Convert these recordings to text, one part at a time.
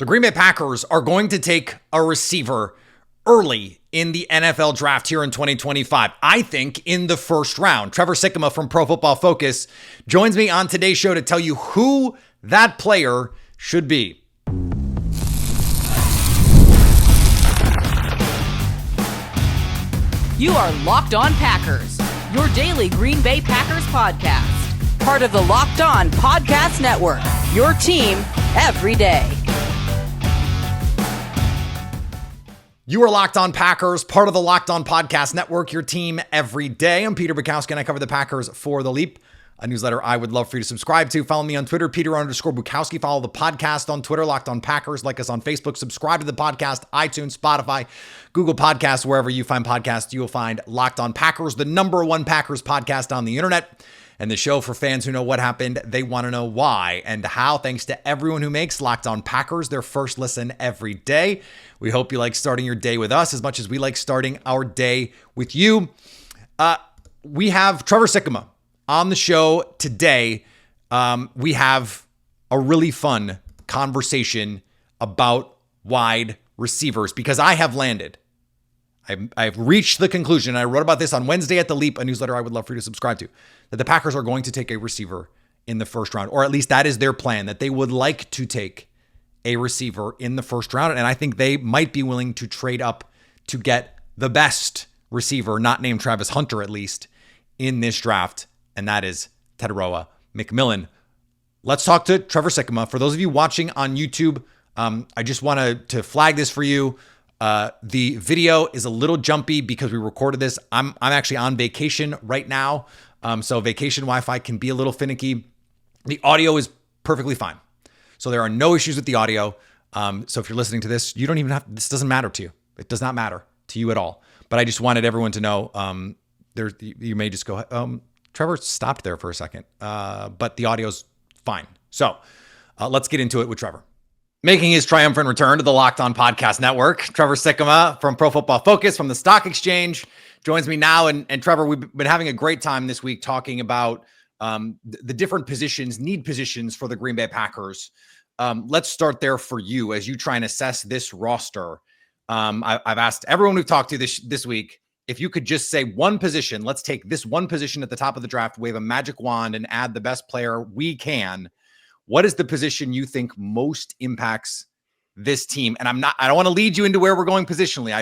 The Green Bay Packers are going to take a receiver early in the NFL draft here in 2025. I think in the first round. Trevor Sikkema from Pro Football Focus joins me on today's show to tell you who that player should be. You are Locked On Packers, your daily Green Bay Packers podcast. Part of the Locked On Podcast Network, your team every day. You are Locked On Packers, part of the Locked On Podcast Network, your team every day. I'm Peter Bukowski, and I cover the Packers for The Leap, a newsletter I would love for you to subscribe to. Follow me on Twitter, Peter_Bukowski. Follow the podcast on Twitter, Locked On Packers. Like us on Facebook. Subscribe to the podcast, iTunes, Spotify, Google Podcasts, wherever you find podcasts, you will find Locked On Packers, the #1 Packers podcast on the internet. And the show for fans who know what happened, they want to know why and how. Thanks to everyone who makes Locked On Packers their first listen every day. We hope you like starting your day with us as much as we like starting our day with you. We have Trevor Sikkema on the show today. We have a really fun conversation about wide receivers because I have landed. I've reached the conclusion, I wrote about this on Wednesday at The Leap, a newsletter I would love for you to subscribe to, that the Packers are going to take a receiver in the first round, or at least that is their plan, that they would like to take a receiver in the first round. And I think they might be willing to trade up to get the best receiver, not named Travis Hunter, at least, in this draft. And that is Tetairoa McMillan. Let's talk to Trevor Sikkema. For those of you watching on YouTube, I just want to flag this for you. The video is a little jumpy because we recorded this. I'm actually on vacation right now. So vacation Wi-Fi can be a little finicky. The audio is perfectly fine. So there are no issues with the audio. So if you're listening to this, you don't even have, this doesn't matter to you. It does not matter to you at all. But I just wanted everyone to know, you may just go, Trevor stopped there for a second, but the audio's fine. So let's get into it with Trevor. Making his triumphant return to the Locked On Podcast Network, Trevor Sikkema from Pro Football Focus from the Stock Exchange joins me now. And Trevor, we've been having a great time this week talking about the different need positions for the Green Bay Packers. Let's start there for you as you try and assess this roster. I've asked everyone we've talked to this week, if you could just say one position, let's take this one position at the top of the draft, wave a magic wand and add the best player we can. What is the position you think most impacts this team? And I don't want to lead you into where we're going positionally.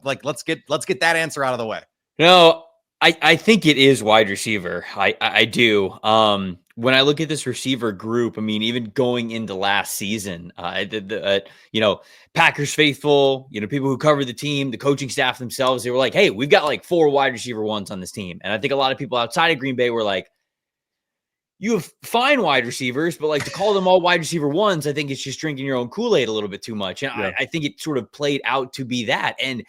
Let's get that answer out of the way. No, I think it is wide receiver. I do. When I look at this receiver group, I mean, even going into last season, Packers faithful, people who cover the team, the coaching staff themselves, they were like, hey, we've got like 4 wide receiver ones on this team. And I think a lot of people outside of Green Bay were like, you have fine wide receivers, but like to call them all wide receiver ones, I think it's just drinking your own Kool-Aid a little bit too much. And yeah. I think it sort of played out to be that. And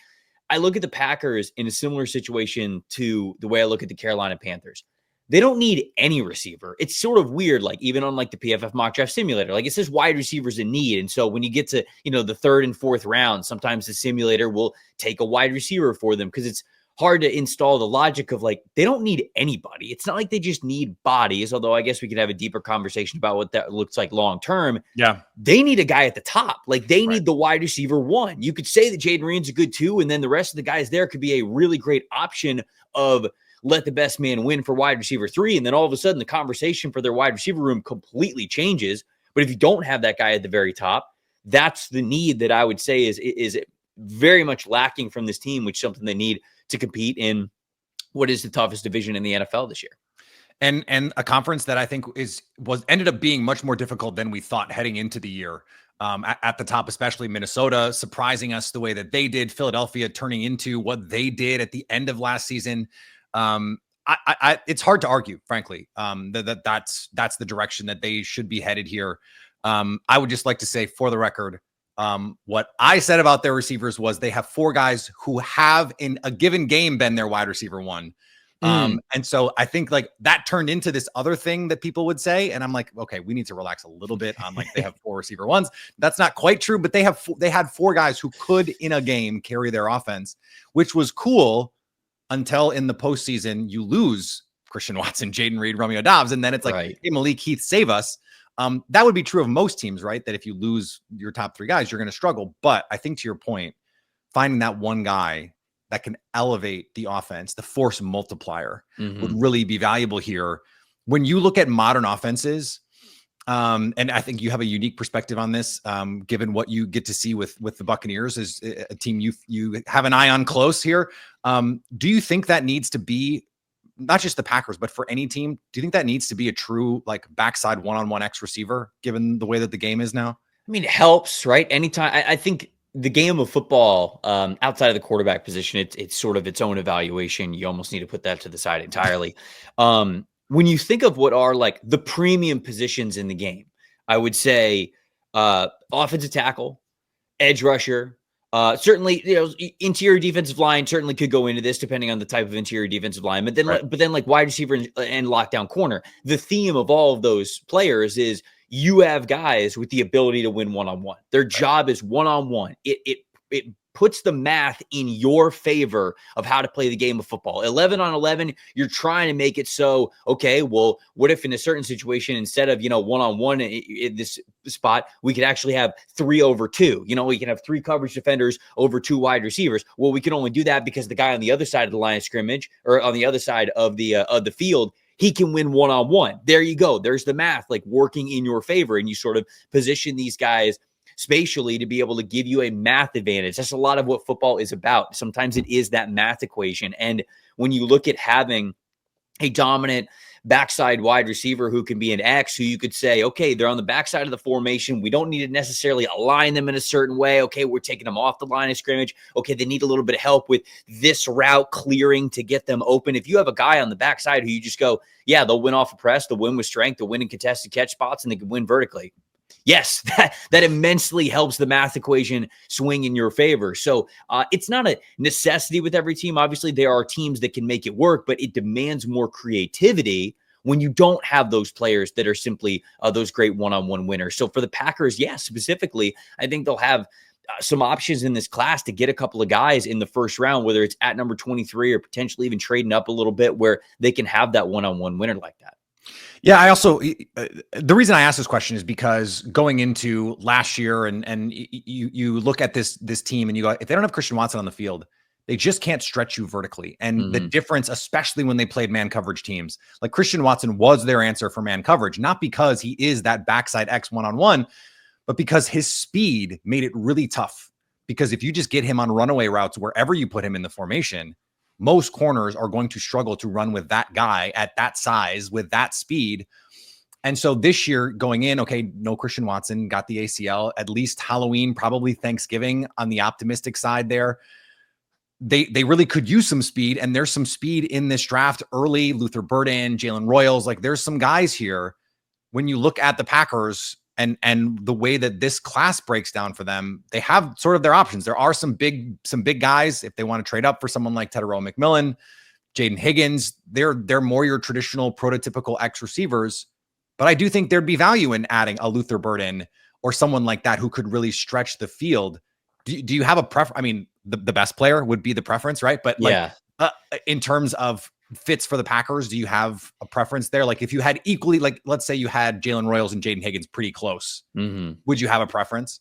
I look at the Packers in a similar situation to the way I look at the Carolina Panthers. They don't need any receiver. It's sort of weird, like even on like the PFF mock draft simulator, like it says wide receivers in need. And so when you get to, the 3rd and 4th round, sometimes the simulator will take a wide receiver for them because it's hard to install the logic of like, they don't need anybody. It's not like they just need bodies, although I guess we could have a deeper conversation about what that looks like long-term. Yeah. They need a guy at the top. Like they need the wide receiver 1. You could say that Jaden Reed's a good 2, and then the rest of the guys there could be a really great option of let the best man win for wide receiver 3. And then all of a sudden the conversation for their wide receiver room completely changes. But if you don't have that guy at the very top, that's the need that I would say is very much lacking from this team, which is something they need to compete in what is the toughest division in the NFL this year. And a conference that I think ended up being much more difficult than we thought heading into the year. At the top, especially Minnesota, surprising us the way that they did, Philadelphia turning into what they did at the end of last season. It's hard to argue, frankly, that's the direction that they should be headed here. I would just like to say, for the record, what I said about their receivers was they have 4 guys who have in a given game been their wide receiver 1. And so I think like that turned into this other thing that people would say. And I'm like, okay, we need to relax a little bit on like they have 4 receiver 1s. That's not quite true, but they had 4 guys who could in a game carry their offense, which was cool until in the postseason you lose Christian Watson, Jaden Reed, Romeo Doubs. And then it's like, hey, Malik Heath, save us. That would be true of most teams, right? That if you lose your top 3 guys, you're going to struggle. But I think to your point, finding that one guy that can elevate the offense, the force multiplier, would really be valuable here. When you look at modern offenses, and I think you have a unique perspective on this, given what you get to see with the Buccaneers as a team you have an eye on close here. Do you think that needs to be not just the Packers, but for any team? Do you think that needs to be a true like backside one-on-one X receiver, given the way that the game is now? I mean, it helps, right? Anytime. I think the game of football, outside of the quarterback position, it's sort of its own evaluation. You almost need to put that to the side entirely. When you think of what are like the premium positions in the game, I would say offensive tackle, edge rusher, certainly, interior defensive line certainly could go into this depending on the type of interior defensive line. But then like wide receiver and lockdown corner, the theme of all of those players is you have guys with the ability to win one-on-one. Their job is one-on-one. It puts the math in your favor of how to play the game of football. 11 on 11, you're trying to make it so, okay, well, what if in a certain situation, instead of, one-on-one in this spot, we could actually have 3 over 2. We can have 3 coverage defenders over 2 wide receivers. Well, we can only do that because the guy on the other side of the line of scrimmage, or on the other side of the field, he can win one-on-one. There you go. There's the math like working in your favor, and you sort of position these guys spatially to be able to give you a math advantage. That's a lot of what football is about. Sometimes it is that math equation. And when you look at having a dominant backside wide receiver who can be an X, who you could say, okay, they're on the backside of the formation. We don't need to necessarily align them in a certain way. Okay, we're taking them off the line of scrimmage. Okay, they need a little bit of help with this route clearing to get them open. If you have a guy on the backside who you just go, yeah, they'll win off a press, they'll win with strength, they'll win in contested catch spots, and they can win vertically. Yes, that immensely helps the math equation swing in your favor. So it's not a necessity with every team. Obviously, there are teams that can make it work, but it demands more creativity when you don't have those players that are simply those great one-on-one winners. So for the Packers, specifically, I think they'll have some options in this class to get a couple of guys in the first round, whether it's at number 23 or potentially even trading up a little bit where they can have that one-on-one winner like that. Yeah, I also the reason I asked this question is because going into last year and you look at this team and you go, if they don't have Christian Watson on the field, they just can't stretch you vertically. And the difference, especially when they played man coverage teams, like Christian Watson was their answer for man coverage, not because he is that backside X one-on-one, but because his speed made it really tough. Because if you just get him on runaway routes, wherever you put him in the formation, most corners are going to struggle to run with that guy at that size, with that speed. And so this year going in, okay, no Christian Watson, got the ACL, at least Halloween, probably Thanksgiving on the optimistic side there. They really could use some speed, and there's some speed in this draft early. Luther Burden, Jalen Royals, like there's some guys here. When you look at the Packers and the way that this class breaks down for them, they have sort of their options. There are some big guys if they want to trade up for someone like Tedero McMillan, Jaden Higgins. They're more your traditional prototypical X receivers, but I do think there'd be value in adding a Luther Burden or someone like that who could really stretch the field. Do you have a preference? I mean, the best player would be the preference, right? But like, in terms of fits for the Packers, do you have a preference there? Like if you had equally, like let's say you had Jalen Royals and Jaden Higgins pretty close, would you have a preference?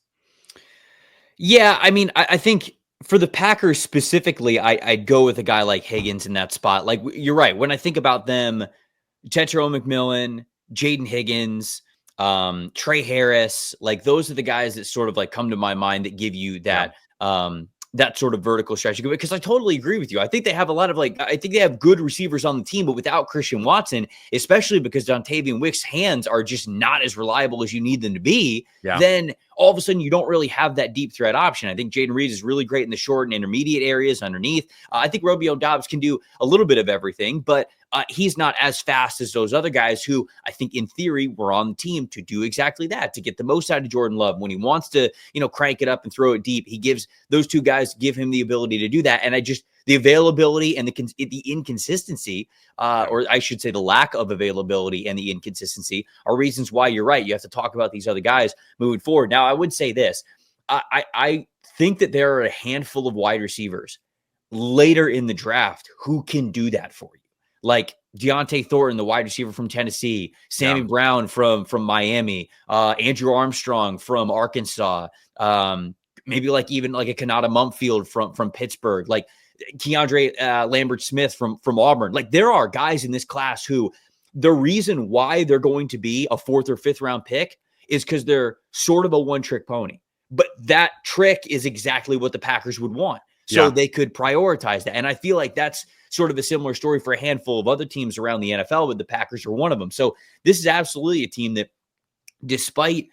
Yeah, I mean, I think for the Packers specifically, I'd go with a guy like Higgins in that spot. Like you're right. When I think about them, Tetero McMillan, Jaden Higgins, Trey Harris, like those are the guys that sort of like come to my mind that give you that that sort of vertical stretch. Because I totally agree with you. I think they have a lot of I think they have good receivers on the team, but without Christian Watson, especially because Dontavian Wick's hands are just not as reliable as you need them to be, then all of a sudden you don't really have that deep threat option. I think Jaden Reed is really great in the short and intermediate areas underneath. I think Romeo Doubs can do a little bit of everything, but he's not as fast as those other guys who I think in theory were on the team to do exactly that, to get the most out of Jordan Love. When he wants to, crank it up and throw it deep, he gives those two guys, give him the ability to do that. And the availability and the inconsistency, or I should say the lack of availability and the inconsistency are reasons why you're right. You have to talk about these other guys moving forward. Now, I would say this. I think that there are a handful of wide receivers later in the draft who can do that for you. like Deontay Thornton, the wide receiver from Tennessee, Sammy Brown from Miami, Andrew Armstrong from Arkansas, maybe like even like a Kanata Mumfield from Pittsburgh, like Keandre Lambert-Smith from Auburn. Like there are guys in this class who the reason why they're going to be a 4th or 5th round pick is because they're sort of a one-trick pony. But that trick is exactly what the Packers would want. So they could prioritize that. And I feel like that's sort of a similar story for a handful of other teams around the NFL, but the Packers are one of them. So this is absolutely a team that, despite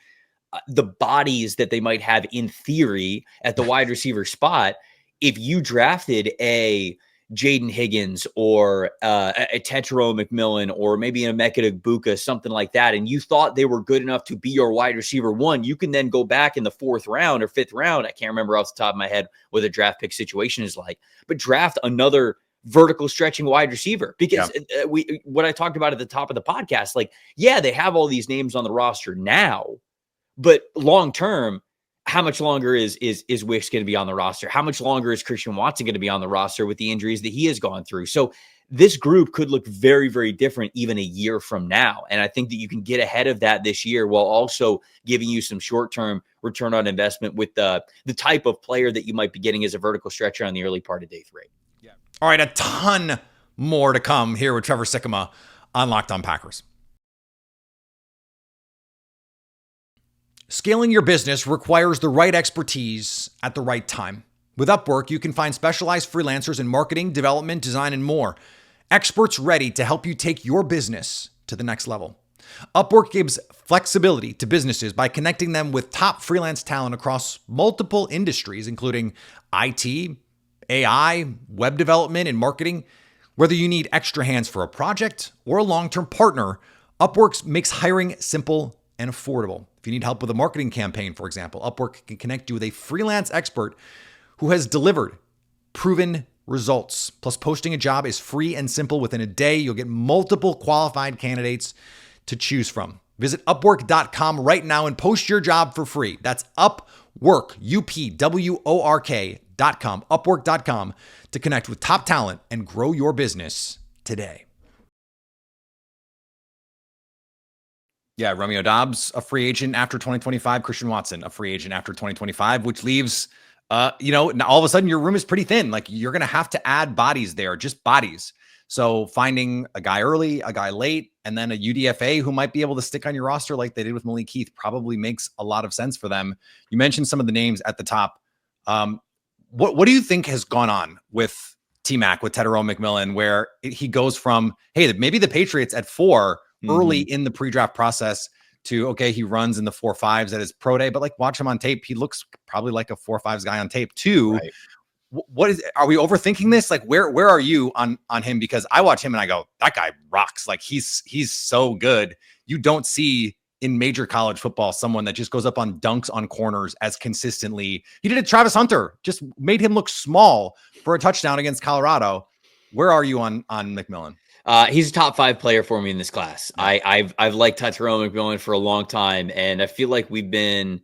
the bodies that they might have in theory at the wide receiver spot, if you drafted a Jaden Higgins or a Tetero McMillan or maybe an Emeka Egbuka, something like that, and you thought they were good enough to be your wide receiver 1, you can then go back in the 4th round or 5th round. I can't remember off the top of my head what the draft pick situation is like, but draft another vertical stretching wide receiver, because what I talked about at the top of the podcast, like, they have all these names on the roster now, but long term, how much longer is Wicks going to be on the roster? How much longer is Christian Watson going to be on the roster with the injuries that he has gone through? So this group could look very, very different even a year from now. And I think that you can get ahead of that this year while also giving you some short-term return on investment with the type of player that you might be getting as a vertical stretcher on the early part of day 3. Yeah. All right, a ton more to come here with Trevor Sikkema on Locked On Packers. Scaling your business requires the right expertise at the right time. With Upwork, you can find specialized freelancers in marketing, development, design, and more. Experts ready to help you take your business to the next level. Upwork gives flexibility to businesses by connecting them with top freelance talent across multiple industries, including IT, AI, web development, and marketing. Whether you need extra hands for a project or a long-term partner, Upwork makes hiring simple and affordable. If you need help with a marketing campaign, for example, Upwork can connect you with a freelance expert who has delivered proven results. Plus, posting a job is free and simple. Within a day, you'll get multiple qualified candidates to choose from. Visit Upwork.com right now and post your job for free. That's Upwork, UPWORK.com, Upwork.com, to connect with top talent and grow your business today. Yeah, Romeo Doubs, a free agent after 2025. Christian Watson, a free agent after 2025, which leaves, now all of a sudden your room is pretty thin. Like, you're going to have to add bodies there, just bodies. So finding a guy early, a guy late, and then a UDFA who might be able to stick on your roster like they did with Malik Heath probably makes a lot of sense for them. You mentioned some of the names at the top. What do you think has gone on with T-Mac, with Tetero McMillan, where he goes from, hey, maybe the Patriots at 4 early in the pre-draft process to, okay, he runs in the 4.5s at his pro day, but like, watch him on tape, he looks probably like a 4.5s guy on tape too. Right. Are we overthinking this? Like, where are you on him? Because I watch him and I go, that guy rocks. Like, he's so good. You don't see in major college football someone that just goes up on dunks on corners as consistently. He did it. Travis Hunter just made him look small for a touchdown against Colorado. Where are you on McMillan? He's a top 5 player for me in this class. I've liked Tetero McMillan for a long time, and I feel like we've been,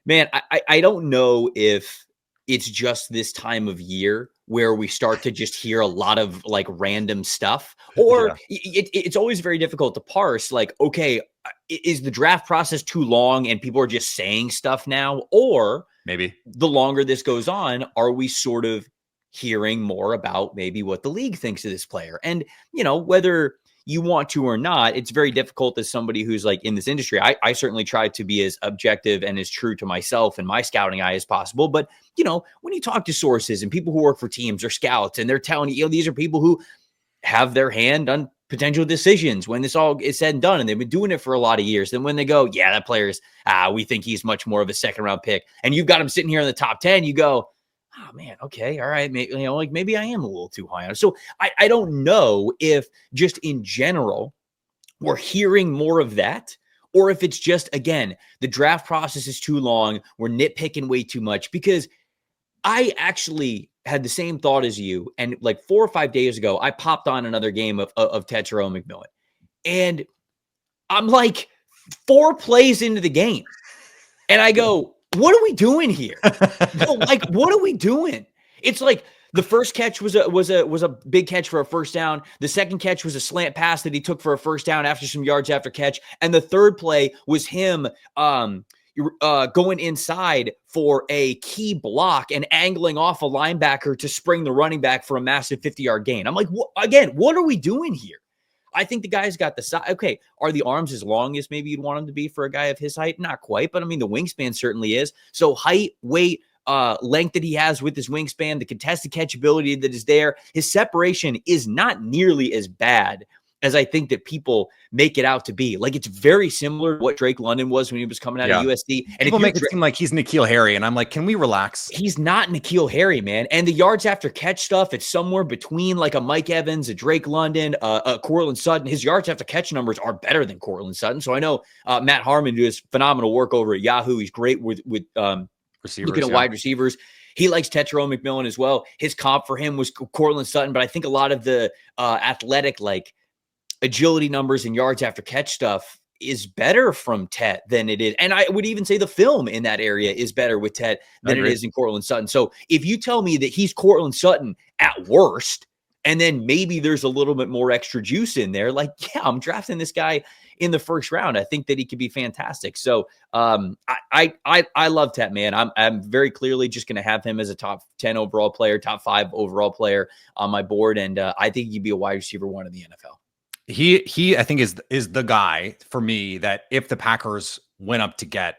man, I don't know if it's just this time of year where we start to just hear a lot of like random stuff, or it's always very difficult to parse. Like, okay, is the draft process too long and people are just saying stuff now? Or maybe the longer this goes on, are we sort of hearing more about maybe what the league thinks of this player? And, whether you want to or not, it's very difficult as somebody who's like in this industry. I certainly try to be as objective and as true to myself and my scouting eye as possible. But, when you talk to sources and people who work for teams or scouts, and they're telling you, these are people who have their hand on potential decisions when this all is said and done, and they've been doing it for a lot of years. Then when they go, yeah, that player's, we think he's much more of a 2nd round pick, and you've got him sitting here in the top 10, you go, oh man, okay, all right, maybe I am a little too high on it. So I don't know if just in general we're hearing more of that, or if it's just, again, the draft process is too long, we're nitpicking way too much. Because I actually had the same thought as you, and like 4 or 5 days ago, I popped on another game of Tetero McMillan, and I'm like 4 plays into the game, and I go, what are we doing here? Like, what are we doing? It's like The first catch was a big catch for a first down. The second catch was a slant pass that he took for a first down after some yards after catch. And the third play was him going inside for a key block and angling off a linebacker to spring the running back for a massive 50-yard gain. I'm like, what are we doing here? I think the guy's got the size. Okay, are the arms as long as maybe you'd want him to be for a guy of his height? Not quite, but I mean, the wingspan certainly is. So height, weight, length that he has with his wingspan, the contested catchability that is there, his separation is not nearly as bad as I think that people make it out to be. Like, it's very similar to what Drake London was when he was coming out of USC. And people make it seem like he's N'Keal Harry, and I'm like, can we relax? He's not N'Keal Harry, man. And the yards after catch stuff, it's somewhere between like a Mike Evans, a Drake London, a Courtland Sutton. His yards after catch numbers are better than Courtland Sutton. So I know Matt Harmon does phenomenal work over at Yahoo. He's great with receivers, looking at wide receivers. He likes Tetairoa McMillan as well. His comp for him was Courtland Sutton, but I think a lot of the athletic, like, agility numbers and yards after catch stuff is better from Tet than it is. And I would even say the film in that area is better with Tet than it is in Courtland Sutton. So if you tell me that he's Courtland Sutton at worst, and then maybe there's a little bit more extra juice in there, like, yeah, I'm drafting this guy in the first round. I think that he could be fantastic. So I love Tet, man. I'm very clearly just going to have him as a top 10 overall player, top 5 overall player on my board. And I think he'd be a wide receiver 1 in the NFL. He I think is the guy for me that if the Packers went up to get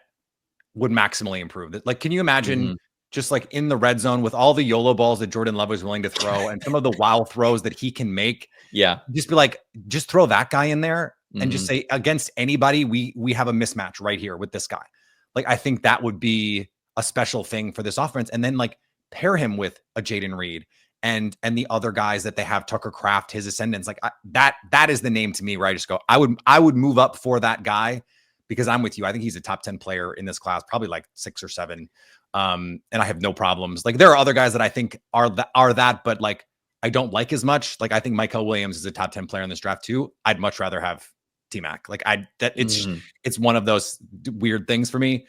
would maximally improve. Like, can you imagine just like in the red zone with all the YOLO balls that Jordan Love is willing to throw and some of the wild throws that he can make? Yeah. Just be like, just throw that guy in there and just say, against anybody, we have a mismatch right here with this guy. Like, I think that would be a special thing for this offense. And then like pair him with a Jaden Reed and the other guys that they have, Tucker Kraft, his ascendants, like that is the name to me where I just go, I would move up for that guy because I'm with you. I think he's a top 10 player in this class, probably like 6 or 7. And I have no problems. Like, there are other guys that I think are that, but like, I don't like as much. Like, I think Michael Williams is a top 10 player in this draft too. I'd much rather have T-Mac. Like, it's one of those weird things for me.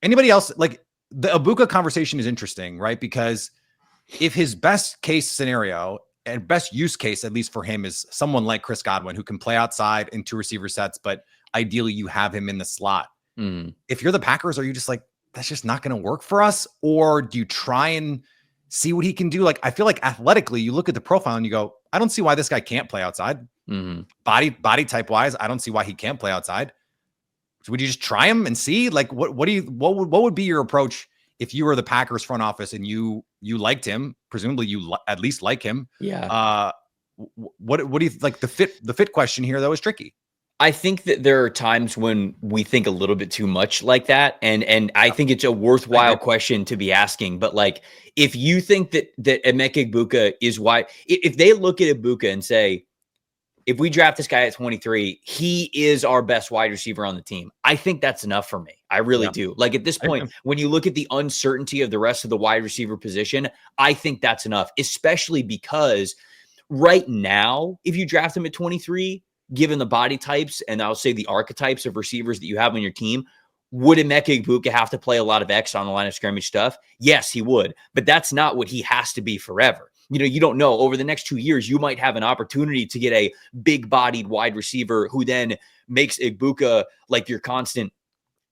Anybody else? Like, the Ibuka conversation is interesting, right? Because if his best case scenario and best use case, at least for him, is someone like Chris Godwin who can play outside in 2 receiver sets, but ideally you have him in the slot. If you're the Packers, are you just like, that's just not going to work for us? Or do you try and see what he can do? Like, I feel like athletically, you look at the profile and you go, I don't see why this guy can't play outside. Body type wise, I don't see why he can't play outside. So would you just try him and see? Like, what would be your approach if you were the Packers front office and you liked him? Presumably you at least like him. Yeah. What do you like? The fit question here though is tricky. I think that there are times when we think a little bit too much like that. And I think it's a worthwhile question to be asking. But like, if you think that Emeka Egbuka is why, if they look at Egbuka and say, if we draft this guy at 23, he is our best wide receiver on the team, I think that's enough for me. I really do. Like, at this point, when you look at the uncertainty of the rest of the wide receiver position, I think that's enough, especially because right now, if you draft him at 23, given the body types and I'll say the archetypes of receivers that you have on your team, would Emeka Egbuka have to play a lot of X on the line of scrimmage stuff? Yes, he would. But that's not what he has to be forever. You know, you don't know. Over the next 2 years, you might have an opportunity to get a big-bodied wide receiver who then makes Egbuka like your constant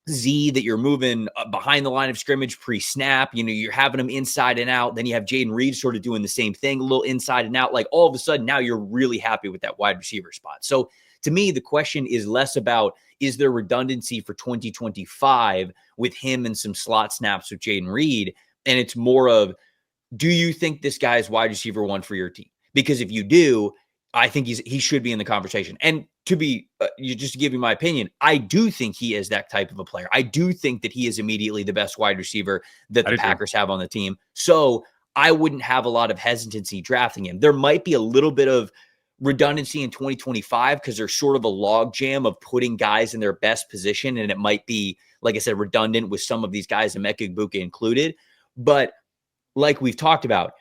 Z that you're moving behind the line of scrimmage pre-snap. You know, you're having him inside and out. Then you have Jaden Reed sort of doing the same thing, a little inside and out. Like, all of a sudden, now you're really happy with that wide receiver spot. So to me, the question is less about, is there redundancy for 2025 with him and some slot snaps with Jaden Reed? And it's more of, do you think this guy is wide receiver 1 for your team? Because if you do, I think he should be in the conversation. And to be, just to give you my opinion, I do think he is that type of a player. I do think that he is immediately the best wide receiver that the Packers have on the team. So I wouldn't have a lot of hesitancy drafting him. There might be a little bit of redundancy in 2025 because there's sort of a log jam of putting guys in their best position. And it might be, like I said, redundant with some of these guys, Emeka Egbuka included. But like we've talked about,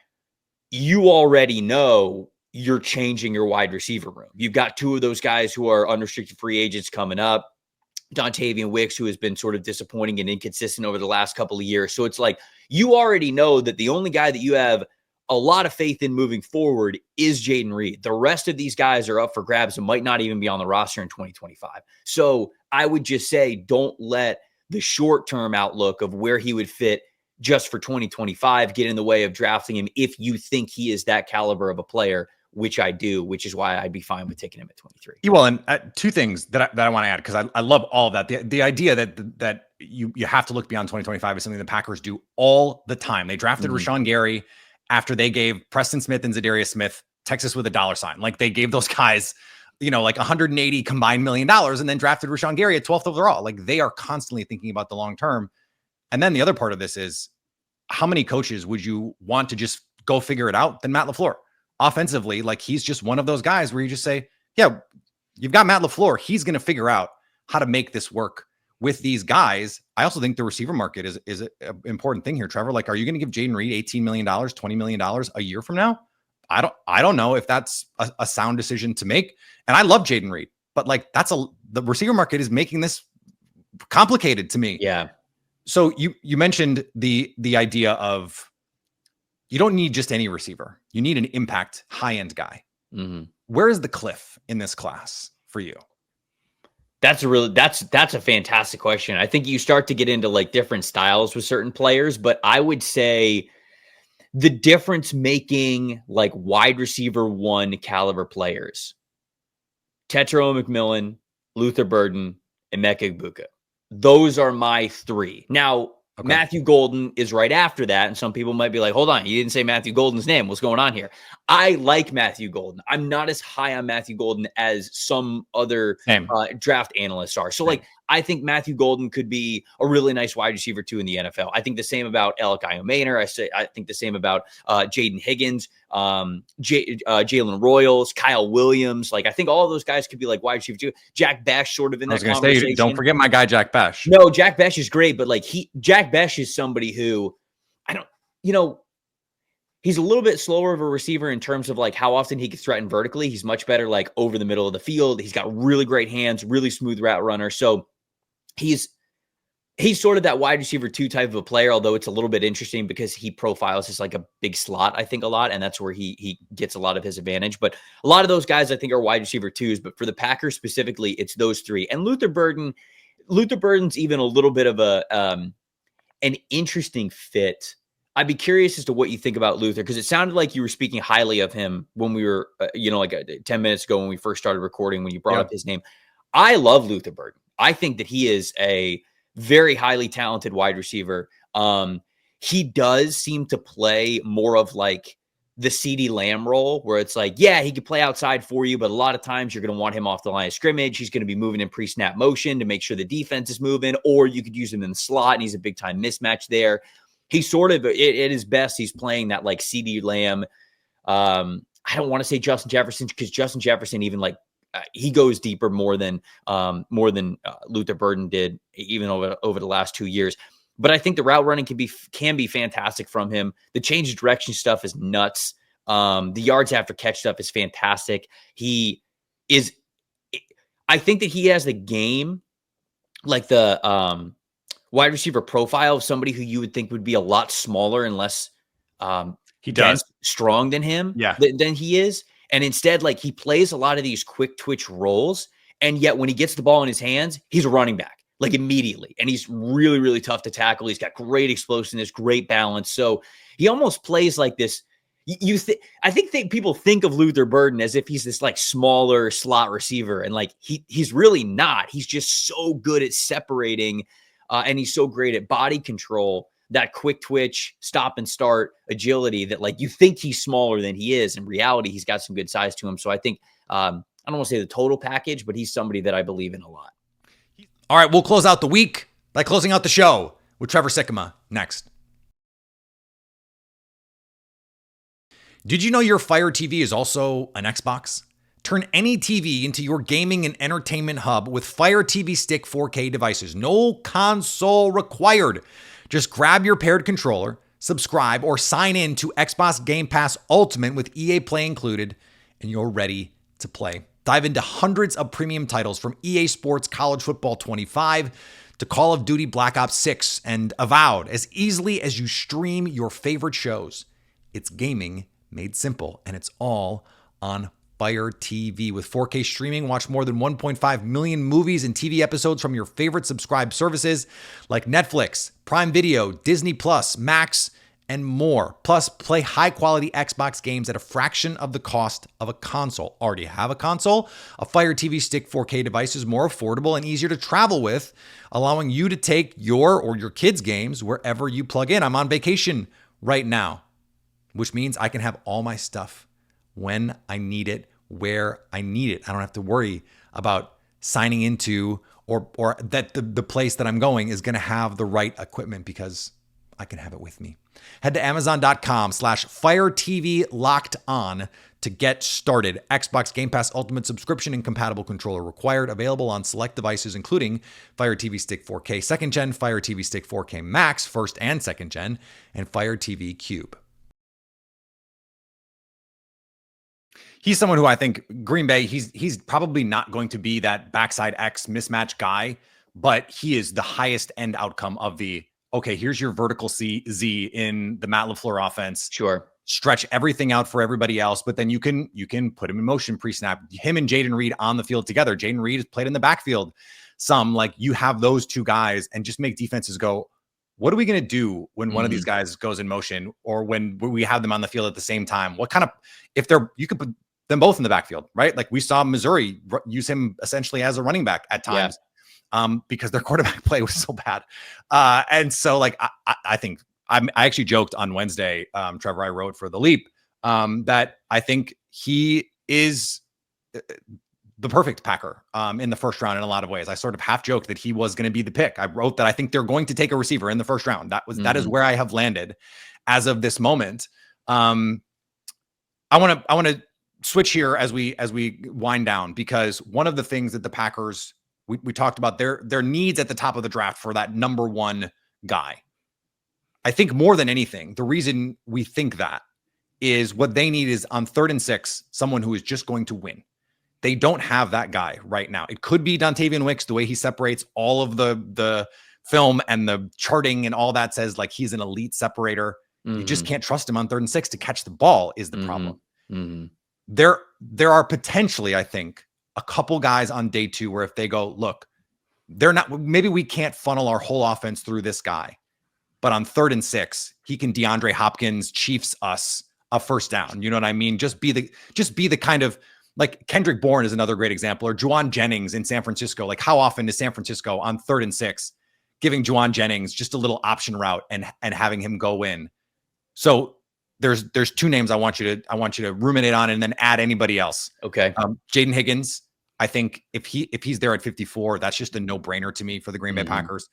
you already know you're changing your wide receiver room. You've got 2 of those guys who are unrestricted free agents coming up. Dontavian Wicks, who has been sort of disappointing and inconsistent over the last couple of years. So it's like, you already know that the only guy that you have a lot of faith in moving forward is Jaden Reed. The rest of these guys are up for grabs and might not even be on the roster in 2025. So I would just say, don't let the short-term outlook of where he would fit just for 2025 get in the way of drafting him if you think he is that caliber of a player, which I do, which is why I'd be fine with taking him at 23. Well, and two things that I want to add, because I love all of that. The idea that you have to look beyond 2025 is something the Packers do all the time. They drafted Rashawn Gary after they gave Preston Smith and Zadarius Smith Texas with a dollar sign. Like, they gave those guys, like 180 combined $1 million, and then drafted Rashawn Gary at 12th overall. Like, they are constantly thinking about the long term. And then the other part of this is, how many coaches would you want to just go figure it out than Matt LaFleur? Offensively, like, he's just one of those guys where you just say, yeah, you've got Matt LaFleur. He's going to figure out how to make this work with these guys. I also think the receiver market is an important thing here, Trevor. Like, are you going to give Jaden Reed $18 million, $20 million a year from now? I don't know if that's a sound decision to make. And I love Jaden Reed, but like, the receiver market is making this complicated to me. Yeah. So you mentioned the idea of, you don't need just any receiver. You need an impact high-end guy. Mm-hmm. Where is the cliff in this class for you? That's a fantastic question. I think you start to get into like different styles with certain players, but I would say the difference making like wide receiver 1 caliber players, Tetairoa McMillan, Luther Burden, and Emeka Egbuka. Those are my 3. Now, okay, Matthew Golden is right after that. And some people might be like, hold on, you didn't say Matthew Golden's name. What's going on here? I like Matthew Golden. I'm not as high on Matthew Golden as some other draft analysts are. So like, I think Matthew Golden could be a really nice wide receiver 2 in the NFL. I think the same about Elikai Omaner. I think the same about Jaden Higgins, Jalen Royals, Kyle Williams. Like, I think all of those guys could be like wide receiver 2. Jack Bech sort of in that conversation. Say, don't forget my guy, Jack Bech. No, Jack Bech is great, but like Jack Bech is somebody who he's a little bit slower of a receiver in terms of like how often he gets threatened vertically. He's much better like over the middle of the field. He's got really great hands, really smooth route runner. So he's sort of that wide receiver 2 type of a player, although it's a little bit interesting because he profiles as like a big slot, I think, a lot. And that's where he gets a lot of his advantage. But a lot of those guys, I think, are wide receiver 2s. But for the Packers specifically, it's those 3. And Luther Burden's even a little bit of an interesting fit. I'd be curious as to what you think about Luther, because it sounded like you were speaking highly of him when we were, 10 minutes ago when we first started recording, when you brought up his name. I love Luther Burden. I think that he is a very highly talented wide receiver. He does seem to play more of like the CeeDee Lamb role, where it's like, yeah, he could play outside for you, but a lot of times you're going to want him off the line of scrimmage. He's going to be moving in pre-snap motion to make sure the defense is moving, or you could use him in the slot, and he's a big-time mismatch there. He's sort of, at his best, he's playing that like CeeDee Lamb. I don't want to say Justin Jefferson, because Justin Jefferson even like, he goes deeper more than Luther Burden did, even over the last 2 years. But I think the route running can be fantastic from him. The change of direction stuff is nuts. The yards after catch stuff is fantastic. I think that he has the game, like the wide receiver profile of somebody who you would think would be a lot smaller and less strong than him, than he is. And instead, like, he plays a lot of these quick twitch roles. And yet when he gets the ball in his hands, he's a running back, like, immediately. And he's really, really tough to tackle. He's got great explosiveness, great balance. So he almost plays like this. I think people think of Luther Burden as if he's this like smaller slot receiver. And like, he's really not. He's just so good at separating. And he's so great at body control, that quick twitch, stop and start agility, that like you think he's smaller than he is. In reality, he's got some good size to him. So I think, I don't want to say the total package, but he's somebody that I believe in a lot. All right, we'll close out the week by closing out the show with Trevor Sikkema next. Did you know your Fire TV is also an Xbox? Turn any TV into your gaming and entertainment hub with Fire TV Stick 4K devices. No console required. Just grab your paired controller, subscribe, or sign in to Xbox Game Pass Ultimate with EA Play included, and you're ready to play. Dive into hundreds of premium titles from EA Sports College Football 25 to Call of Duty Black Ops 6 and Avowed as easily as you stream your favorite shows. It's gaming made simple, and it's all on Fire TV. With 4K streaming, watch more than 1.5 million movies and TV episodes from your favorite subscribed services like Netflix, Prime Video, Disney Plus, Max, and more. Plus, play high-quality Xbox games at a fraction of the cost of a console. Already have a console? A Fire TV Stick 4K device is more affordable and easier to travel with, allowing you to take your or your kids' games wherever you plug in. I'm on vacation right now, which means I can have all my stuff when I need it, where I need it. I don't have to worry about signing into or that the place that I'm going is going to have the right equipment because I can have it with me. Head to Amazon.com/Fire TV Locked On to get started. Xbox Game Pass Ultimate subscription and compatible controller required. Available on select devices, including Fire TV Stick 4K 2nd Gen, Fire TV Stick 4K Max 1st and 2nd Gen, and Fire TV Cube. He's someone who I think Green Bay, he's probably not going to be that backside X mismatch guy, but he is the highest end outcome of the, okay, here's your vertical Z in the Matt LaFleur offense. Sure. Stretch everything out for everybody else, but then you can put him in motion pre-snap. Him and Jaden Reed on the field together. Jaden Reed has played in the backfield some. Like, you have those two guys and just make defenses go, what are we going to do when one of these guys goes in motion, or when we have them on the field at the same time? What kind of, you could put them both in the backfield, right? Like we saw Missouri use him essentially as a running back at times. Because their quarterback play was so bad. And so like, I think I actually joked on Wednesday, Trevor, I wrote for The Leap, that I think he is the perfect Packer in the first round in a lot of ways. I sort of half joked that he was going to be the pick. I wrote that I think they're going to take a receiver in the first round. That is where I have landed as of this moment. I want to switch here as we wind down, because one of the things that the Packers, we talked about their needs at the top of the draft for that number one guy. I think more than anything, the reason we think that is what they need is on 3rd and 6, someone who is just going to win. They don't have that guy right now. It could be Dontavian Wicks, the way he separates all of the film and the charting and all that says like he's an elite separator. You just can't trust him on 3rd and 6 to catch the ball is the problem. There are potentially, I think, a couple guys on day 2 where if they go, look, maybe we can't funnel our whole offense through this guy, but on 3rd and 6, he can DeAndre Hopkins Chiefs us a first down. You know what I mean? Just be the kind of, like, Kendrick Bourne is another great example, or Juwan Jennings in San Francisco. Like, how often is San Francisco on 3rd and 6 giving Juwan Jennings just a little option route and having him go in? So there's 2 names I want you to ruminate on and then add anybody else. Okay. Jaden Higgins, I think if he's there at 54, that's just a no-brainer to me for the Green Bay Packers.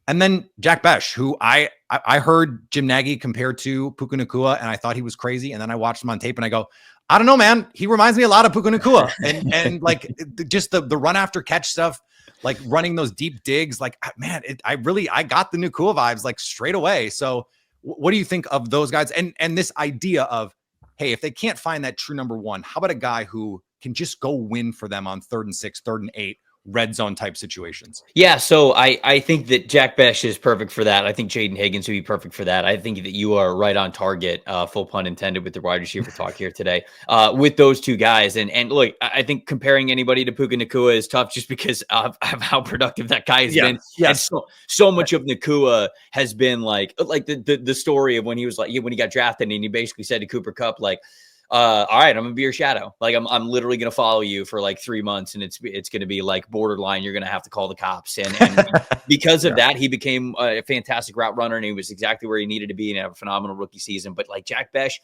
And then Jack Besh, who I heard Jim Nagy compared to Puka Nacua, and I thought he was crazy. And then I watched him on tape and I go, I don't know, man. He reminds me a lot of Puka Nacua. and like just the run after catch stuff, like running those deep digs. Like, man, I got the Nacua vibes like straight away. So what do you think of those guys? And this idea of, hey, if they can't find that true number one, how about a guy who can just go win for them on 3rd and 6, 3rd and 8, red zone type situations? Yeah, so I think that Jack Besh is perfect for that. I think Jaden Higgins would be perfect for that. I think that you are right on target, full pun intended, with the wide receiver talk here today, with those 2 guys. And look, I think comparing anybody to Puka Nacua is tough just because of how productive that guy has been. Yes. And so much of Nacua has been like the story of when he was like, when he got drafted and he basically said to Cooper Kupp, like, all right, I'm gonna be your shadow. Like I'm literally gonna follow you for like 3 months, and it's gonna be like borderline. You're gonna have to call the cops, and because of that, he became a fantastic route runner, and he was exactly where he needed to be, and have a phenomenal rookie season. But like Jack Besh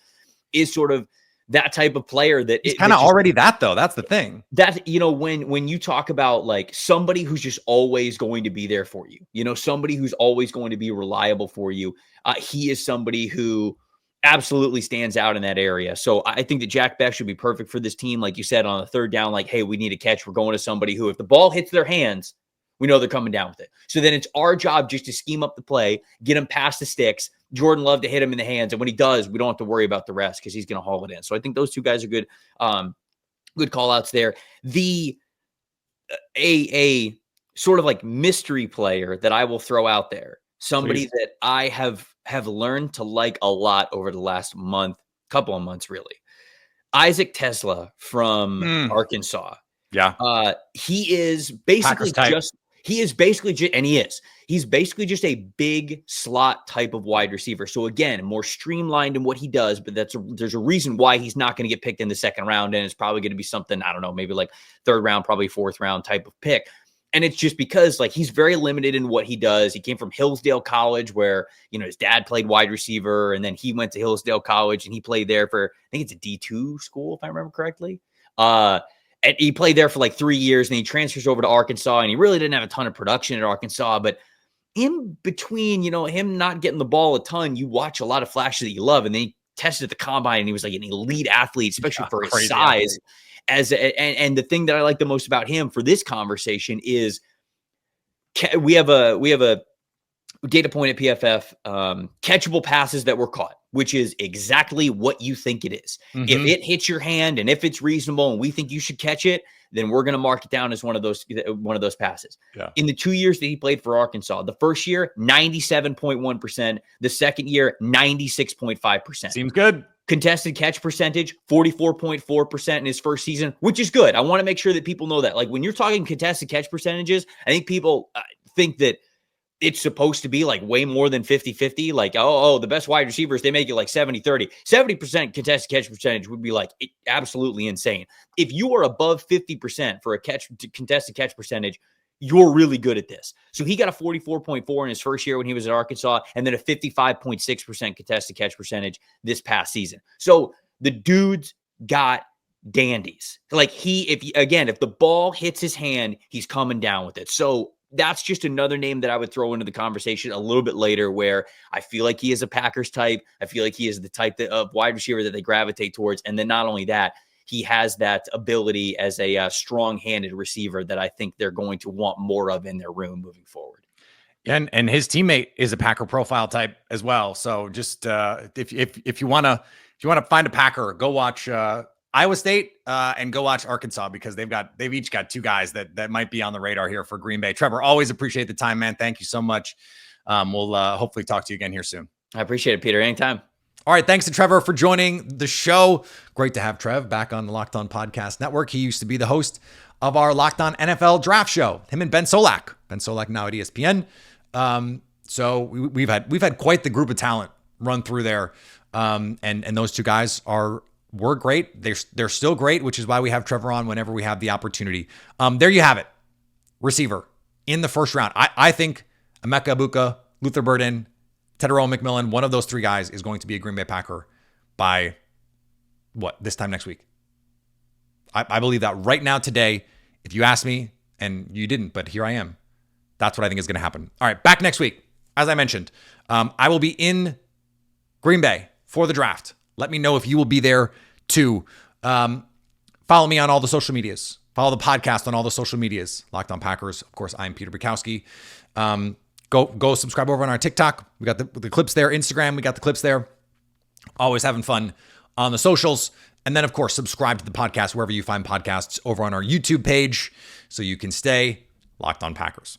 is sort of that type of player that he's kind of already that though. That's the thing. That, you know, when you talk about like somebody who's just always going to be there for you, somebody who's always going to be reliable for you. He is somebody who absolutely stands out in that area. So I think that Jack Besh should be perfect for this team. Like you said, on the 3rd down, like, hey, we need a catch. We're going to somebody who, if the ball hits their hands, we know they're coming down with it. So then it's our job just to scheme up the play, get him past the sticks. Jordan Love to hit him in the hands. And when he does, we don't have to worry about the rest because he's going to haul it in. So I think those 2 guys are good, good call outs there. A sort of like mystery player that I will throw out there, somebody that I have learned to like a lot over the last month, couple of months really. Isaac Tesla from Arkansas. Yeah. He is basically he's basically just a big slot type of wide receiver. So again, more streamlined in what he does, but there's a reason why he's not going to get picked in the second round. And it's probably going to be something, I don't know, maybe like third round, probably fourth round type of pick. And it's just because like he's very limited in what he does. He came from Hillsdale College where, his dad played wide receiver, and then he went to Hillsdale College and he played there for, I think it's a D2 school, if I remember correctly. And he played there for like 3 years, and he transfers over to Arkansas, and he really didn't have a ton of production at Arkansas. But in between, him not getting the ball a ton, you watch a lot of flashes that you love. And then he tested at the combine, and he was like an elite athlete, especially for his size. And the thing that I like the most about him for this conversation is we have a data point at PFF, catchable passes that were caught, which is exactly what you think it is. Mm-hmm. If it hits your hand and if it's reasonable and we think you should catch it, then we're going to mark it down as one of those passes. Yeah. In the 2 years that he played for Arkansas, the first year, 97.1%, the second year, 96.5%. Seems good. Contested catch percentage, 44.4% in his first season, which is good. I want to make sure that people know that. Like when you're talking contested catch percentages, I think people think that it's supposed to be like way more than 50-50. Like, the best wide receivers, they make it like 70-30. 70% contested catch percentage would be like absolutely insane. If you are above 50% for a contested catch percentage, you're really good at this. So he got a 44.4 in his first year when he was at Arkansas, and then a 55.6% contested catch percentage this past season. So the dude's got dandies. Like if the ball hits his hand, he's coming down with it. So that's just another name that I would throw into the conversation a little bit later, where I feel like he is a Packers type. I feel like he is the type of wide receiver that they gravitate towards. And then not only that, he has that ability as a strong-handed receiver that I think they're going to want more of in their room moving forward. And his teammate is a Packer profile type as well. So just if you want to find a Packer, go watch Iowa State and go watch Arkansas, because they've each got two guys that might be on the radar here for Green Bay. Trevor, always appreciate the time, man. Thank you so much. We'll hopefully talk to you again here soon. I appreciate it, Peter. Anytime. All right. Thanks to Trevor for joining the show. Great to have Trev back on the Locked On Podcast Network. He used to be the host of our Locked On NFL Draft Show. Him and Ben Solak. Ben Solak now at ESPN. So we've had quite the group of talent run through there. And those two guys were great. They're still great, which is why we have Trevor on whenever we have the opportunity. There you have it. Receiver in the first round. I think Emeka Egbuka, Luther Burden, Tedero McMillan, one of those three guys is going to be a Green Bay Packer by this time next week. I believe that right now today. If you asked me, and you didn't, but here I am. That's what I think is going to happen. All right, back next week. As I mentioned, I will be in Green Bay for the draft. Let me know if you will be there too. Follow me on all the social medias. Follow the podcast on all the social medias. Locked On Packers. Of course, I'm Peter Bukowski. Go subscribe over on our TikTok. We got the clips there. Instagram, we got the clips there. Always having fun on the socials. And then, of course, subscribe to the podcast wherever you find podcasts over on our YouTube page so you can stay locked on Packers.